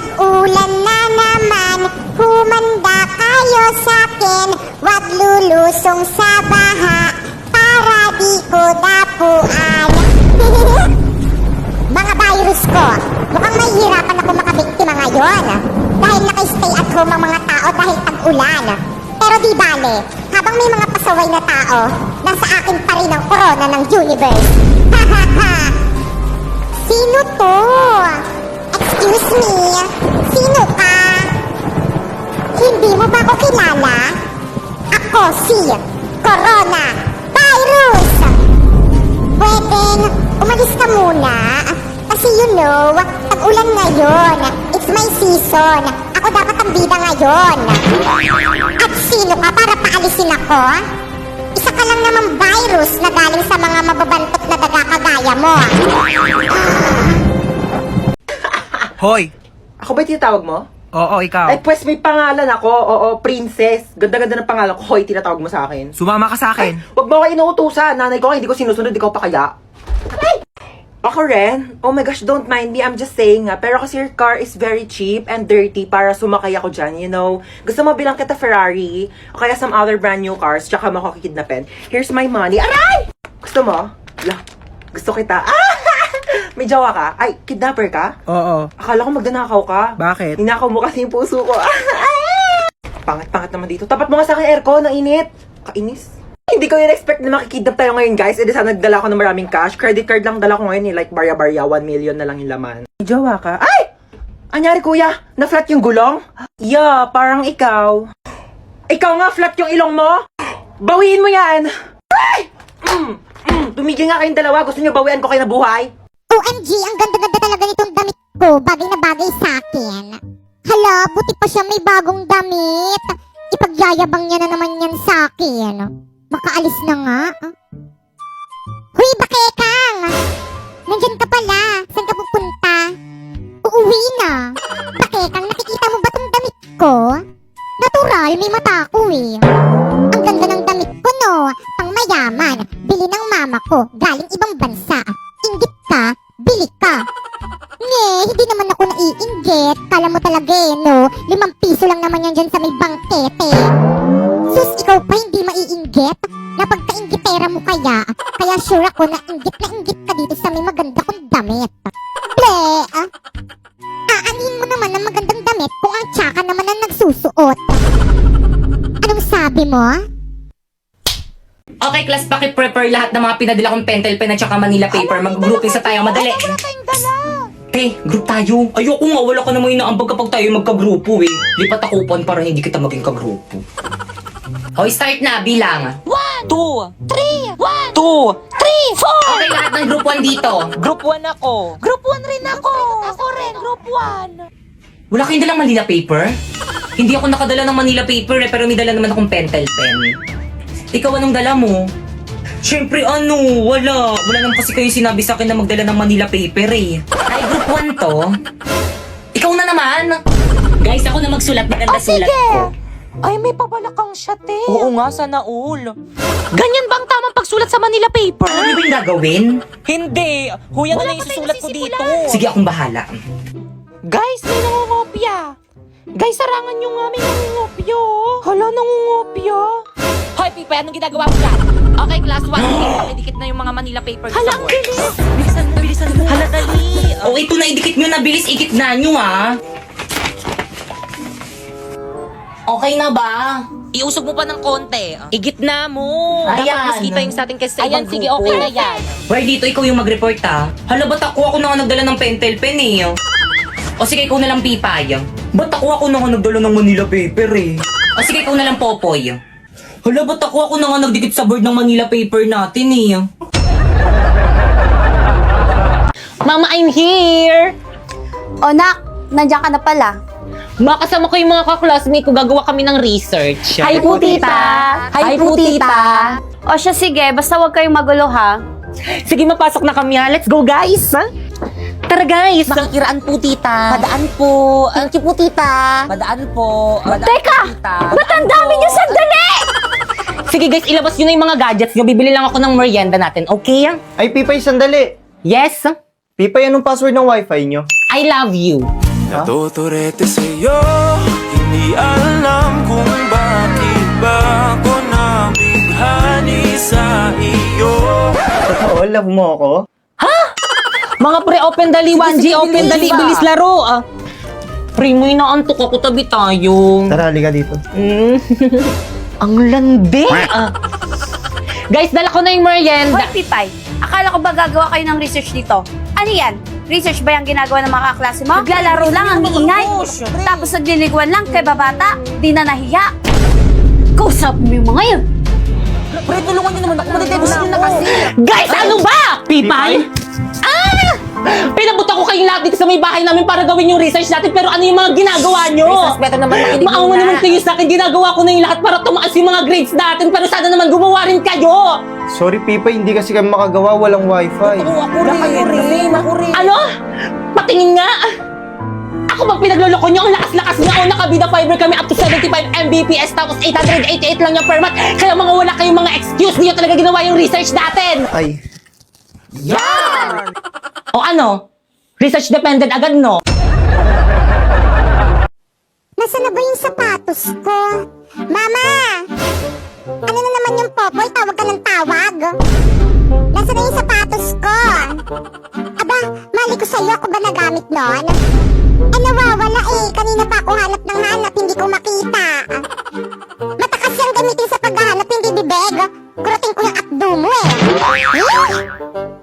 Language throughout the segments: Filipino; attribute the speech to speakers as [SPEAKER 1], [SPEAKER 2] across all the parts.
[SPEAKER 1] Tag-ulan na naman, humanda kayo sa'kin. Wag lulusong sa baha, para di ko dapuan. Mga virus ko, mukhang mahihirapan ako makabiktima ngayon. Dahil naka-stay at home ang mga tao dahil tag-ulan. Pero di bale, habang may mga pasaway na tao, nasa akin pa rin ang corona ng universe. Hahaha! Sino to? Excuse me, sino ka? Hindi mo ba ako kilala? Ako si Corona Virus! Pwedeng umalis ka muna. Kasi you know, tag-ulan ngayon. It's my season. Ako dapat ang bida ngayon. At sino ka para paalisin ako? Isa ka lang namang virus na galing sa mga mababantot na daga kagaya mo.
[SPEAKER 2] Hoy!
[SPEAKER 3] Ako ba yung tinatawag mo?
[SPEAKER 2] Oo, ikaw.
[SPEAKER 3] Ay, pues may pangalan ako. Oo, princess. Ganda-ganda ng pangalan ko. Hoy, tinatawag mo sa akin.
[SPEAKER 2] Sumama ka sa akin.
[SPEAKER 3] Wag mo ako inuutusan. Nanay ko hindi ko sinusunod. Ikaw pa kaya? Ay! Ako rin? Oh my gosh, don't mind me. I'm just saying pero kasi your car is very cheap and dirty para sumakay ako dyan, you know. Gusto mo bilang kita Ferrari o kaya some other brand new cars tsaka mo ako kidnapin. Here's my money. Aray! Gusto mo? Gusto kita. May jowa ka? Ay, kidnapper ka?
[SPEAKER 2] Oo.
[SPEAKER 3] Akala ko magdanakaw ka.
[SPEAKER 2] Bakit?
[SPEAKER 3] Hinakaw mo kasi yung puso ko. Pangit-pangit naman dito. Tapat mo nga sa akin aircon, ang init. Kainis. Hindi ko in-expect na makikidnap tayo ngayon, guys. E di sana nagdala ko ng maraming cash. Credit card lang dala ko ngayon, like barya-barya, 1 million na lang yung laman. May jowa ka? Ay! Anyari, kuya? Na-flat yung gulong? Yeah, parang ikaw. Ikaw nga, flat yung ilong mo? Bawiin mo yan! Ay! Tumigil nga kayong dalawa. Gusto nyo bawian ko kayo na buhay?
[SPEAKER 1] OMG, ang ganda-ganda talaga nitong damit ko. Bagay na bagay sa akin. Hala, buti pa siya may bagong damit. Ipagyayabang niya na naman yan sa akin. Makaalis na nga. Huy, Bakekang! Nandyan ka pala. Saan ka pupunta? Uuwi na. Bakekang, nakikita mo ba tong damit ko? Natural, may mata ako eh. Ang ganda ng damit ko, no? Pang mayaman. Bili ng mama ko. Galing ibang bansa. Inggit ka, bili ka. Hindi naman ako naiinggit. Kala mo talaga no? 5 piso lang naman yan dyan sa may bangkete. Sus, ikaw pa hindi maiinggit? Napagka-inggitera mo kaya? Kaya sure ako na inggit ka dito sa may maganda kong damit. Ble! Aanin mo naman ang magandang damit kung ang tsaka naman ang nagsusuot. Anong sabi mo?
[SPEAKER 4] Okay, class, paki-prepare lahat ng mga pinadala kong pentel pen at saka Manila paper. Mag-grouping sa tayo, madali.
[SPEAKER 5] Wala tayong dala.
[SPEAKER 4] Group tayo. Ayoko nga, wala ka namang inaambag kapag tayo magka-grupo eh. Lipat ako upuan para hindi kita maging ka-grupo. Hoy, start na, bilang.
[SPEAKER 5] 1, 2, 3, 1, 2, 3, 4.
[SPEAKER 4] Okay, lahat ng group 1 dito.
[SPEAKER 5] Group 1 ako. Group 1 rin ako. Ako rin, group 1.
[SPEAKER 4] Wala kayong dalang Manila paper? Hindi ako nakadala ng Manila paper pero may dala naman akong pentel pen. Ikaw, anong dala mo? Siyempre, wala. Wala naman kasi kayo sinabi sa akin na magdala ng Manila paper eh. Ay, group 1 to. Ikaw na naman. Guys, ako na magsulat. Maganda sulat ko.
[SPEAKER 5] Ay, may pabalakang shot eh.
[SPEAKER 6] Oo nga, sana all.
[SPEAKER 5] Ganyan bang tamang pagsulat sa Manila paper?
[SPEAKER 4] Ano ba yung gagawin?
[SPEAKER 6] Hindi! Huya na
[SPEAKER 5] Wala
[SPEAKER 6] lang
[SPEAKER 5] pa tayong
[SPEAKER 6] isusulat ko dito.
[SPEAKER 5] nasisimulan.
[SPEAKER 4] Sige, akong bahala.
[SPEAKER 5] Guys, may nangungopya. Guys, sarangan nyo nga, may nangungopya. Hala, nangungopya.
[SPEAKER 6] Hoy, Pipa, anong ginagawa mo dyan? Okay, class 1, pakidikit na yung mga Manila paper
[SPEAKER 5] Hala,
[SPEAKER 6] sa
[SPEAKER 5] ang
[SPEAKER 6] board.
[SPEAKER 5] bilis.
[SPEAKER 6] Bilisan mo. Hala, dali.
[SPEAKER 4] O, ito na, idikit nyo na. Bilis, ikit na nyo ah. Okay na ba?
[SPEAKER 6] Iusog mo pa ng konti. Igit na mo.
[SPEAKER 4] Ayan.
[SPEAKER 6] Dapat mas kita yung sa ating kasi sa
[SPEAKER 5] Ayan,
[SPEAKER 6] ibang
[SPEAKER 5] sige,
[SPEAKER 6] grupo.
[SPEAKER 5] okay na yan.
[SPEAKER 4] Hoy, dito ikaw yung mag-report ah. Hala, ba't ako na nga nagdala ng pentel pen eh. O sige, ikaw na lang Pipay. Ba't ako na nga nagdala ng Manila paper eh. O sige, ikaw na lang Popoy. Hala, ba't ako na nga nagdikit sa board ng Manila paper natin eh.
[SPEAKER 6] Mama, I'm here.
[SPEAKER 7] O nak, nandiyan ka na pala.
[SPEAKER 6] Makasama ko yung mga ka-classmate ko, gagawa kami ng research.
[SPEAKER 7] Hi po tita! Hi po tita! O siya sige, basta huwag kayong magulo ha.
[SPEAKER 6] Sige, mapasok na kami ha. Let's go, guys. Tara, guys.
[SPEAKER 5] Makikiraan po, tita.
[SPEAKER 6] Padaan po.
[SPEAKER 5] Thank you po, tita.
[SPEAKER 6] Padaan po.
[SPEAKER 7] Teka! Ba't ang dami niyo sandali?
[SPEAKER 6] Sige, guys, ilabas nyo na yung mga gadgets nyo. Bibili lang ako ng merienda natin, okay?
[SPEAKER 8] Ay, Pipay, sandali.
[SPEAKER 6] Yes?
[SPEAKER 8] Pipay, anong password ng wifi nyo?
[SPEAKER 6] I love you.
[SPEAKER 8] Natuturete sa'yo, hindi alam kung bakit ba ako nabighani sa iyo.
[SPEAKER 3] Totoo, love mo ako?
[SPEAKER 5] Mga pre, open dali, 1G, open dali, bilis laro. Pre, may naantok ako, tabi tayo.
[SPEAKER 3] Tara, halika dito.
[SPEAKER 5] Ang landi. Guys, dala ko na yung merienda.
[SPEAKER 7] Hoy, Pipay, akala ko ba gagawa kayo ng research dito? Ano yan? Research ba yung ginagawa ng mga kaklase mo? Naglalaro lang ang iingay. Tapos nagliliguan lang kay babata. Di na nahiya. Kausap mo yung mga yun.
[SPEAKER 5] Pre, tulungan niyo naman ako. Matitibos niyo na kasi. Guys, ano ba? Pipay? Pinabuta ko kayong lahat dito sa may bahay namin para gawin yung research natin, pero ano yung mga ginagawa nyo?
[SPEAKER 4] Beto naman makinig
[SPEAKER 5] Maawa naman kayo sa akin, ginagawa ko na yung lahat para tumaas yung mga grades natin, pero sana naman gumawa rin kayo!
[SPEAKER 9] Sorry, Pipa, hindi kasi kami makagawa, walang wifi.
[SPEAKER 4] Ako rin.
[SPEAKER 5] Ano? Patingin nga! Ako bang pinagloloko nyo? Ang lakas-lakas nga! O, nakabida fiber kami up to 75 Mbps, tapos 888 lang yung per month. Kaya mga wala kayong mga excuse, niyo talaga ginawa yung research natin!
[SPEAKER 9] Ay,
[SPEAKER 5] O ano? Research dependent agad, no?
[SPEAKER 1] Nasaan na ba yung sapatos ko? Mama! Ano na naman yung popoy? Tawag ka ng tawag. Nasaan na yung sapatos ko? Aba, mali ko sa'yo. Ako ba nagamit nun? Nawawala eh. Kanina pa ako hanap ng hanap. Hindi ko makita. Matakas yung gamitin sa paghahanap. Hindi bibeg. Kurutin ko yung akdo mo eh.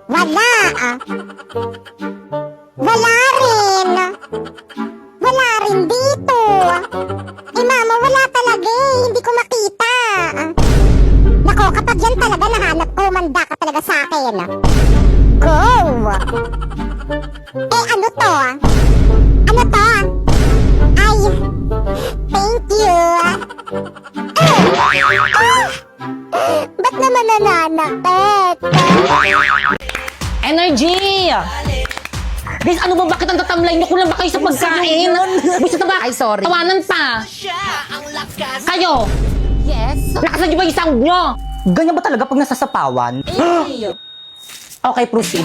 [SPEAKER 1] Wala. Wala rin. Wala rin dito. Mama, wala talaga eh. Hindi ko makita. Nako, kapag yan talaga nahanap ko, manda ka talaga sa akin. Go! Ano to? Ano to? Ay, thank you. Ba't naman nananakit?
[SPEAKER 5] Energy! Guys, ano ba? Bakit ang tatamlay nyo? Kulang ba kayo sa pagkain? Gusto na ba?
[SPEAKER 6] Ay, sorry.
[SPEAKER 5] Tawanan pa! Kayo!
[SPEAKER 6] Yes?
[SPEAKER 5] Nakasan nyo ba yung sound nyo?
[SPEAKER 4] Ganyan ba talaga pag nasasapawan?
[SPEAKER 5] Okay, proceed.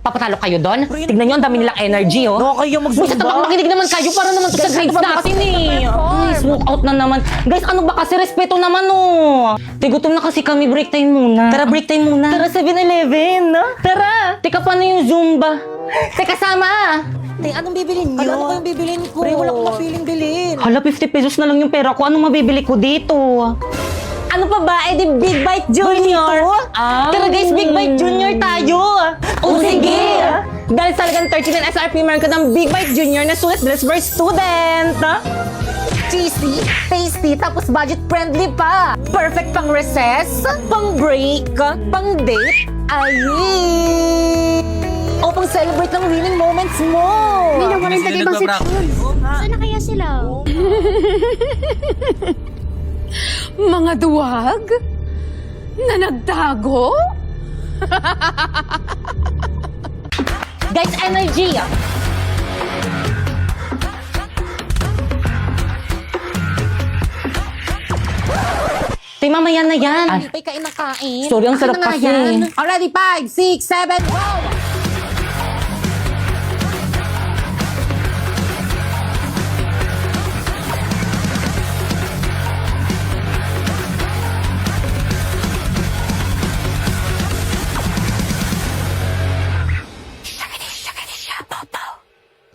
[SPEAKER 5] Papatalo kayo doon? Tignan nyo, ang dami nilang energy, oh.
[SPEAKER 4] No, kayo
[SPEAKER 5] Gusto na baka makinig naman kayo para naman sa grades natin, eh. Ay, smoke out na naman. Guys, ano ba kasi? Respeto naman, oh. Tigutom na kasi kami. Break time muna. Tara, break time muna. Tara, 7-Eleven. Tara. Teka, paano yung Zumba? Teka, sama.
[SPEAKER 4] Anong bibilin nyo? Ano yung bibilin ko? Pre, wala akong mapiling bilhin.
[SPEAKER 5] Hala, 50 pesos na lang yung pera ko. Anong mabibili ko dito? Ano pa ba? Eh di Big Bite Junior. Tara guys, Big Bite Junior tayo. O sige. Dahil sa halagang 39 SRP, meron ka ng Big Bite Junior na sulit dress for student.
[SPEAKER 6] Cheesy, tasty, tapos budget-friendly pa. Perfect pang recess, pang break, pang date. Ay! O pang celebrate ng winning moments mo.
[SPEAKER 10] May nawalan sa ibang section. Saan na kaya sila?
[SPEAKER 11] Mga duwag? Na nagtago?
[SPEAKER 5] Guys, energy. Tay, mamaya na yan.
[SPEAKER 6] Pipay, kain ng kain.
[SPEAKER 5] Sorry, ang sarap
[SPEAKER 6] Akin na nga
[SPEAKER 5] kasi.
[SPEAKER 6] yan. Already, 5, 6, 7, go!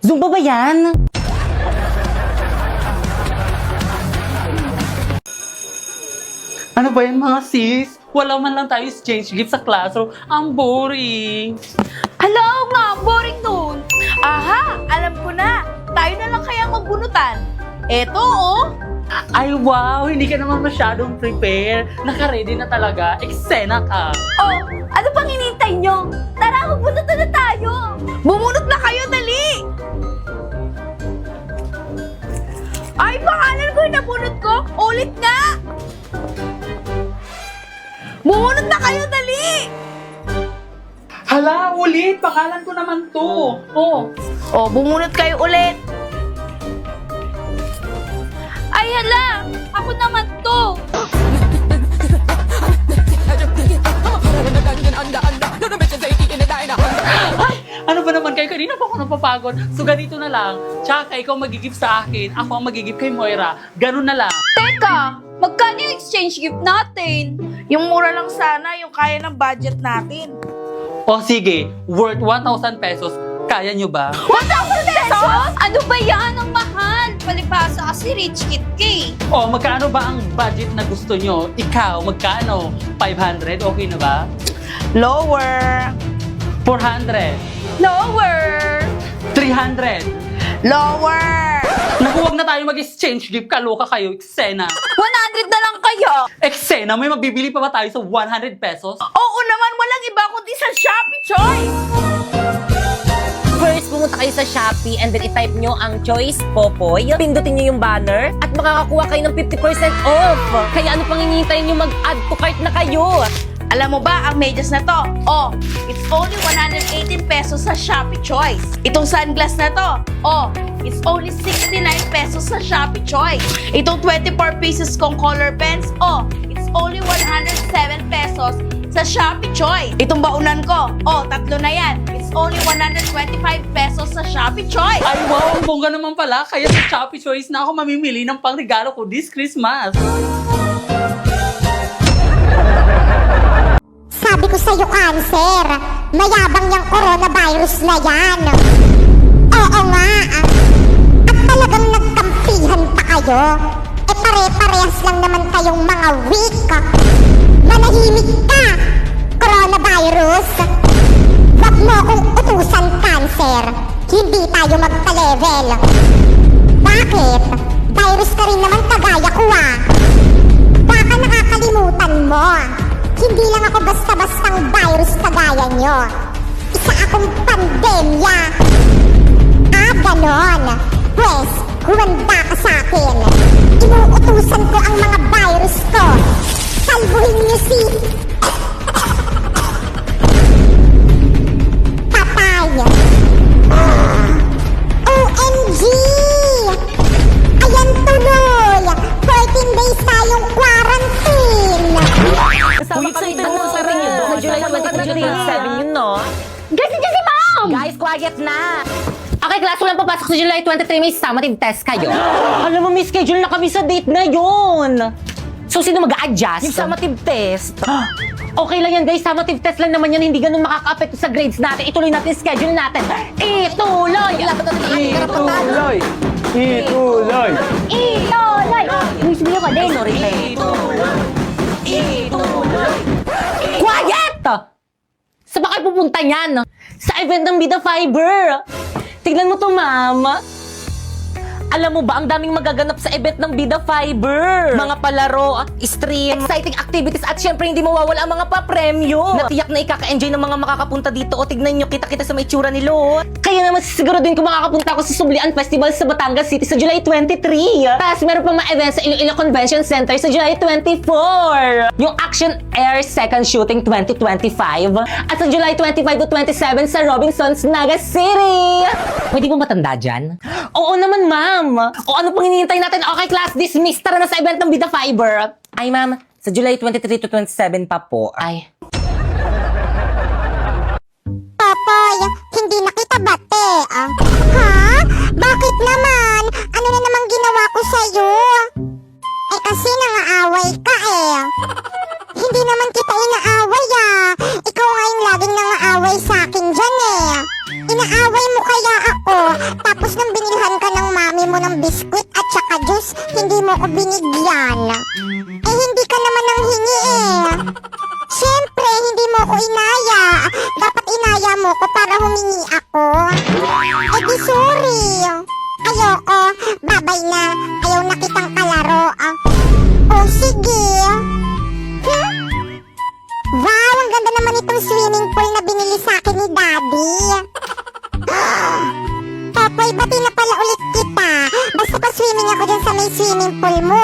[SPEAKER 5] Zumba ba yan?
[SPEAKER 12] Ano ba yan mga sis? Wala man lang tayo exchange gift sa classroom. Ang boring.
[SPEAKER 7] Hello nga, boring nun. Aha, alam ko na. Tayo na lang kaya magbunutan. Eto, oh.
[SPEAKER 12] Ay wow, hindi ka naman masyadong prepare. Naka-ready na talaga. Eksena ka.
[SPEAKER 7] Oh, ano pang hinintay nyo? Tara, magbunutan na tayo. Bumunot na kayo, dali. Ay, pangalan ko yung nabunot ko. Ulit nga. Bumunot na kayo, dali.
[SPEAKER 12] Hala, ulit. Pangalan ko naman to. Oh.
[SPEAKER 7] Oh, bumunot kayo ulit. Ay, hala! Ako naman to!
[SPEAKER 12] Ay, ano ba naman kaya kanina pa ako napapagod. So ganito na lang. Tsaka ikaw magigip sa akin, ako ang magigip kay Moira. Ganun na lang.
[SPEAKER 7] Teka, magkano yung exchange gift natin?
[SPEAKER 10] Yung mura lang sana, yung kaya ng budget natin.
[SPEAKER 12] O sige, worth 1,000 pesos. Kaya nyo ba?
[SPEAKER 7] 1,000 pesos? Ano ba yan? Ang mahal! Palibasa kasi rich kid ka.
[SPEAKER 12] O magkano ba ang budget na gusto nyo? Ikaw, magkano? 500? Okay na ba?
[SPEAKER 10] Lower.
[SPEAKER 12] 400?
[SPEAKER 7] Lower!
[SPEAKER 12] 300?
[SPEAKER 10] Lower.
[SPEAKER 12] Naku, wag na tayo mag-exchange gift. Kaloka kayo, eksena.
[SPEAKER 7] 100 na lang kayo!
[SPEAKER 12] Eksena, may mabibili pa ba tayo sa 100 pesos?
[SPEAKER 10] Oo naman, walang iba kundi sa Shopee Choice.
[SPEAKER 6] First, pumunta kayo sa Shopee and then i-type nyo ang Choice Popoy. Pindutin nyo yung banner at makakakuha kayo ng 50% off. Kaya ano pang hinihintay nyo, mag-add to cart na kayo.
[SPEAKER 10] Alam mo ba, ang medyas na to? Oh, it's only 118 pesos sa Shopee Choice. Itong sunglass na to? Oh, it's only 69 pesos sa Shopee Choice. Itong 24 pieces kong color pens? Oh, it's only 107 pesos sa Shopee Choice. Itong baunan ko? Oh, 3 na yan. It's only 125 pesos sa Shopee Choice.
[SPEAKER 12] Ay wow, ang bongga naman pala. Kaya sa Shopee Choice na ako mamimili ng pangregalo ko this Christmas.
[SPEAKER 1] Sabi ko sa'yo, Cancer, mayabang yung coronavirus na yan. Oo nga. At talagang nagkampihan pa kayo. Pare-parehas lang naman kayong mga weak. Manahimik ka, coronavirus. Wag mo akong utusan, Cancer. Hindi tayo magka-level. Bakit? Virus ka rin naman kagaya ko Baka nakakalimutan mo. Hindi lang ako basta-bastang virus kagaya nyo. Isa akong pandemya. Ganon. Pwes, huwanda ka sa akin. Inuutusan ko ang mga virus ko. Salbuhin niyo si... Patay. OMG! Ayan tuloy. 14 days tayong quarantine.
[SPEAKER 6] Kasama ka rin mo sa rin yun. Sa July 23, 7 yun, no?
[SPEAKER 5] Guys, nandiyan si Ma'am!
[SPEAKER 6] Guys, quiet na! Okay, class, walang papasok sa July 23. May summative test kayo.
[SPEAKER 5] Alam mo, may schedule na kami sa date na yun.
[SPEAKER 6] So, sino mag-a-adjust?
[SPEAKER 5] Yung summative test. Okay lang yan, guys. Summative test lang naman yan. Hindi ganun makaka-apekto sa grades natin. Ituloy natin yung schedule natin. Ituloy!
[SPEAKER 9] Ituloy! Ituloy!
[SPEAKER 5] Ituloy! Luis, biyo ka din.
[SPEAKER 6] Sorry, te.
[SPEAKER 5] Quiet! Saan ba kayo pupunta niyan? Sa event ng Bida Fiber. Tignan mo to, ma'am. Alam mo ba, ang daming magaganap sa event ng Bida Fiber. Mga palaro, stream, exciting activities, at syempre hindi mawawala ang mga papremyo. Natiyak na ikaka-enjoy ng mga makakapunta dito. O tignan nyo, kita-kita sa may tsura nilo. Kaya naman siguro din kung makakapunta ako sa Sublian Festival sa Batangas City sa July 23. Tapos meron pang mga events sa Iloilo Convention Center sa July 24. Yung Action Air Second Shooting 2025. At sa July 25 to 27 sa Robinsons, Naga City.
[SPEAKER 6] Pwede mo matanda dyan?
[SPEAKER 5] Oo naman, ma'am. O ano pang hinihintay natin? Okay, class, dismiss. Tara na sa event ng Bida Fiber.
[SPEAKER 6] Ay, ma'am. Sa July 23 to 27 pa po. Ay.
[SPEAKER 1] Popoy, hindi na kita bate. Ha? Bakit naman? Ano na namang ginawa ko sa'yo? Kasi nangaaway ka Hindi naman kita inaaway Ikaw nga yung laging nangaaway sa akin dyan Inaaway mo kaya ako, tapos nang binilhan ka ng mami mo ng biskwit at saka juice, hindi mo ko binigyan. Hindi ka naman nang hingi Siyempre, hindi mo ko inaya. Dapat inaya mo ko para humingi ako. Di sorry. Ayoko, babay na. Ayaw na kitang kalaro. Sige. Wow, ang ganda naman itong swimming pool na binili sa akin ni Daddy. Popoy, bati na pala ulit kita. Basta pa swimming ako dyan sa may swimming pool mo